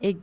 1